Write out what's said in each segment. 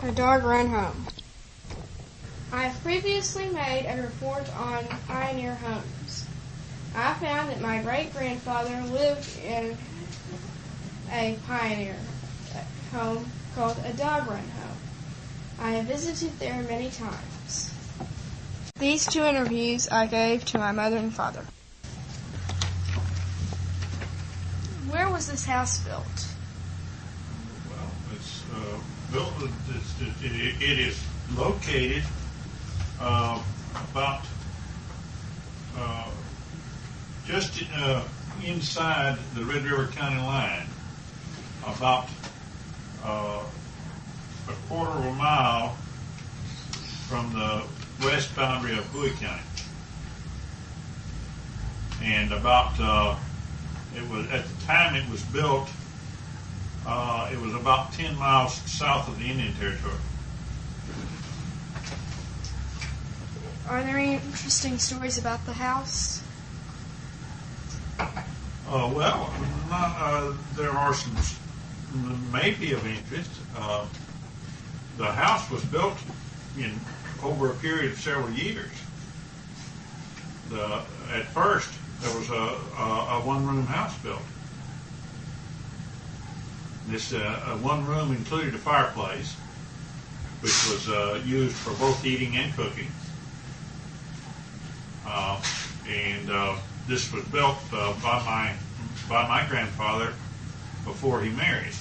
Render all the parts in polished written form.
A dog ran home. I have previously made a report on pioneer homes. I found that my great-grandfather lived in a pioneer home called a dog run home. I have visited there many times. These 2 interviews I gave to my mother and father. Where was this house built? Well, it's built. It is located about just inside the Red River County line, about a quarter of a mile from the west boundary of Bowie County, and about it was at the time it was built. It was about 10 miles south of the Indian Territory. Are there any interesting stories about the house? Well, there are some maybe of interest. The house was built in over a period of several years. At first, there was a one-room house built. This one room included a fireplace, which was used for both eating and cooking. This was built by my grandfather before he married.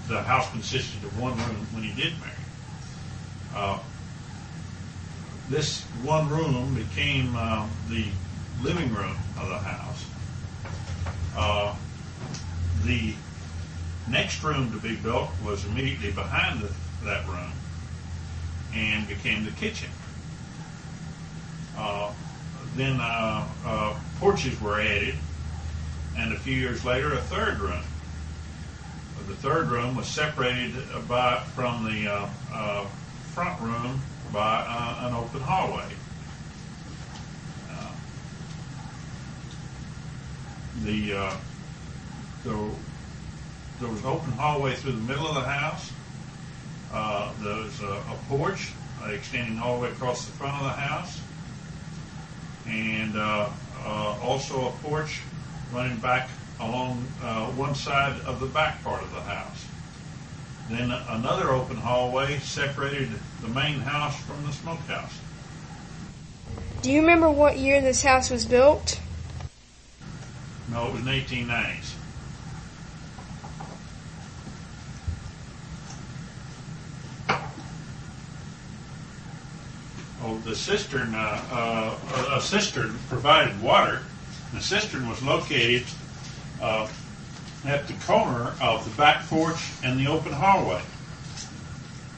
The house consisted of one room when he did marry. This one room became the living room of the house. The next room to be built was immediately behind that room and became the kitchen. Then porches were added, and a few years later, a third room. The third room was separated from the front room by an open hallway. There was an open hallway through the middle of the house. There was a porch extending all the way across the front of the house, and also a porch running back along one side of the back part of the house. Then another open hallway separated the main house from the smokehouse. Do you remember what year this house was built? No, it was in the 1890s. Oh, the cistern, a cistern provided water. The cistern was located at the corner of the back porch and the open hallway.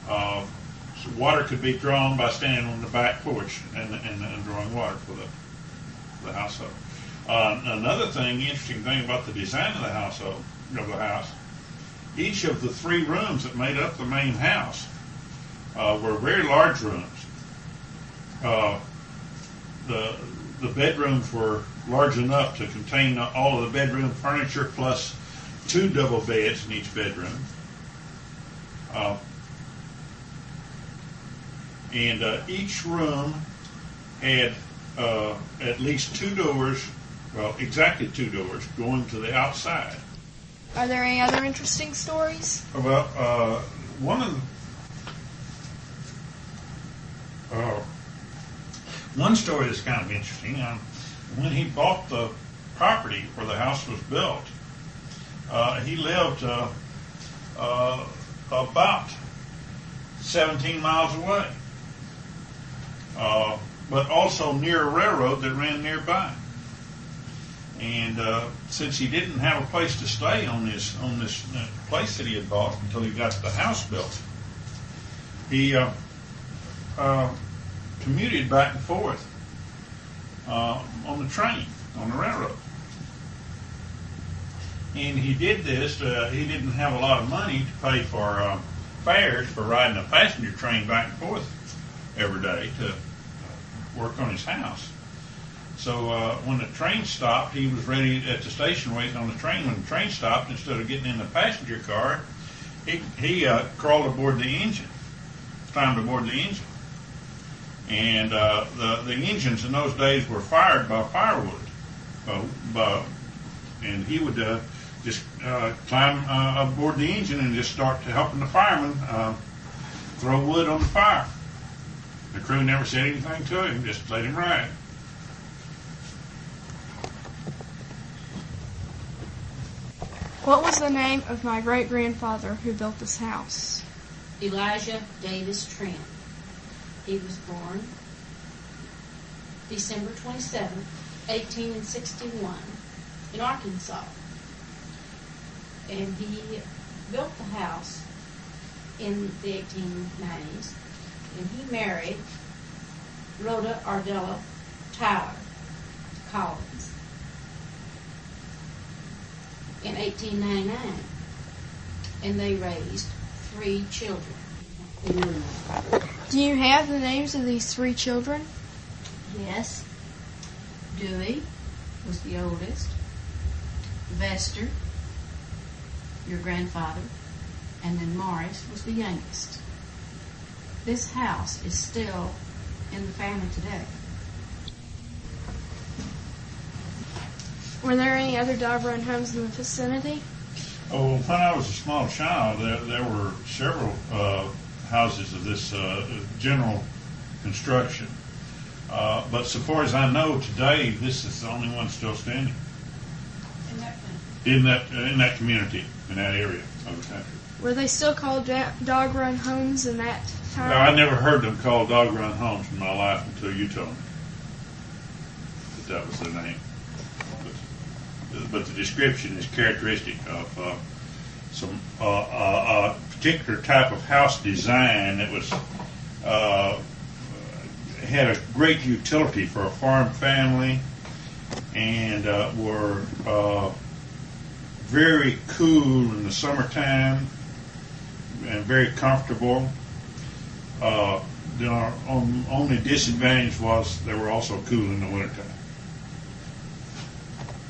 So water could be drawn by standing on the back porch and drawing water for the household. Another interesting thing about the design of the house, each of the 3 rooms that made up the main house were very large rooms. The bedrooms were large enough to contain all of the bedroom furniture plus 2 double beds in each bedroom. And each room had at least 2 doors, well, exactly 2 doors going to the outside. Are there any other interesting stories? Well, one story that's kind of interesting. When he bought the property where the house was built, he lived about 17 miles away, but also near a railroad that ran nearby. And since he didn't have a place to stay on this place that he had bought until he got the house built, he commuted back and forth on the train, on the railroad. And he did this, he didn't have a lot of money to pay for fares for riding a passenger train back and forth every day to work on his house. So when the train stopped, he was ready at the station waiting on the train. When the train stopped, instead of getting in the passenger car, he crawled aboard the engine, climbed aboard the engine. And the engines in those days were fired by firewood. And he would just climb aboard the engine and just start helping the firemen throw wood on the fire. The crew never said anything to him, just let him ride. What was the name of my great-grandfather who built this house? Elijah Davis Trent. He was born December 27, 1861 in Arkansas. And he built the house in the 1890s. And he married Rhoda Ardella Tyler Collins in 1899. And they raised 3 children. Do you have the names of these 3 children? Yes. Dewey was the oldest. Vester, your grandfather, and then Morris was the youngest. This house is still in the family today. Were there any other dog-run homes in the vicinity? Oh, when I was a small child, there were several houses of this general construction. But so far as I know today, this is the only one still standing in that community, in that area of the country. Were they still called dog-run homes in that time? No, I never heard them called dog-run homes in my life until you told me that was their name. But the description is characteristic of some a particular type of house design that was had a great utility for a farm family, and were very cool in the summertime and very comfortable. The only disadvantage was they were also cool in the wintertime.